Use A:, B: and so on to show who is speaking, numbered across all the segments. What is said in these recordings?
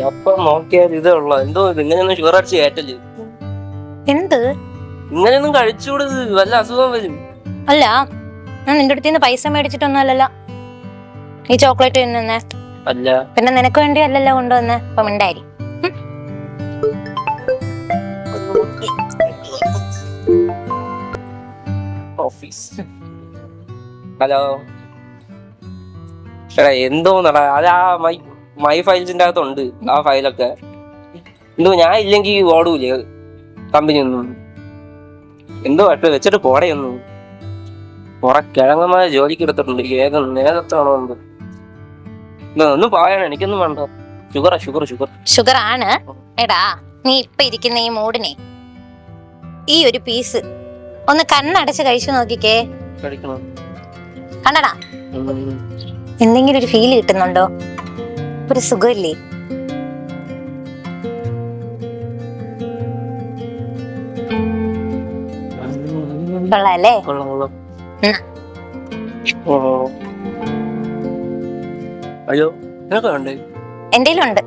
A: അപ്പൊ നോക്കിയാൽ ഇതേ ഉള്ള എന്തോ ഇങ്ങനെയൊന്നും ഷുഗർ അടിച്ച് കയറ്റല്.
B: എന്ത്
A: ഇങ്ങനെയൊന്നും കഴിച്ചുകൂടെ, വല്ല അസുഖം വരും.
B: അല്ല, ഞാൻ നിന്റെ അടുത്ത് നിന്ന് പൈസ മേടിച്ചിട്ടൊന്നുമല്ലല്ലോ ഈ ചോക്ലേറ്റ് തിന്നുന്നേ.
A: അല്ല,
B: പിന്നെ നിനക്ക് വേണ്ടി അല്ലല്ലോ കൊണ്ടുവന്നേ. അപ്പൊ മിണ്ടായി.
A: ഓഫീസ്. ഹലോ എടാ, എന്തോന്നടാ അത് ആ മൈ ഫയൽസിന്റെ അകത്തുണ്ട് ആ ഫയലൊക്കെ. എന്തോ ഞാൻ ഇല്ലെങ്കിൽ ഓടൂലേ കമ്പനി ഒന്നും. എന്തോ വെച്ചിട്ട് പോടയൊന്നും. കുറെ കിഴങ്ങന്മാരെ ജോലിക്ക് എടുത്തിട്ടുണ്ട്. ഏത് നേരത്താണോ എന്ത് ഒന്നും പറയാൻ എനിക്കൊന്നും വേണ്ട. ഷുഗറാ ഷുഗർ ഷുഗർ
B: ഷുഗർ ആണ്. എടാ, നീ ഇപ്പൊ ഇരിക്കുന്ന ഈ മൂഡിനെ ഈ ഒരു പീസ് ഒന്ന് കണ്ണടച്ച് കഴിച്ചു നോക്കിക്കേ.
A: കഴിക്കണം.
B: കണ്ണടാ, എന്തെങ്കിലും ഒരു ഫീൽ കിട്ടുന്നുണ്ടോ? ഒരു സുഖമില്ലേ? കൊള്ളാല്ലേ?
A: അയ്യോ, നിനക്ക് വേണ്ടേ?
B: എന്റെയിലും ഉണ്ട്.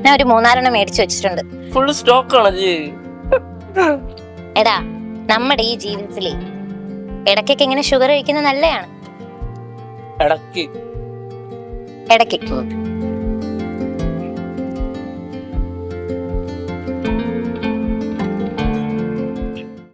B: ഞാൻ ഒരു 3-4 മേടിച്ചു വെച്ചിട്ടുണ്ട്.
A: ഫുൾ സ്റ്റോക്ക് ആണല്ലേ?
B: എടാ, നമ്മുടെ ഈ ജീവിതത്തിലെ ഇടയ്ക്കൊക്കെ ഇങ്ങനെ ഷുഗർ കഴിക്കുന്നത് നല്ലതാണ്.
A: ഇടയ്ക്ക്
B: ഇടയ്ക്ക്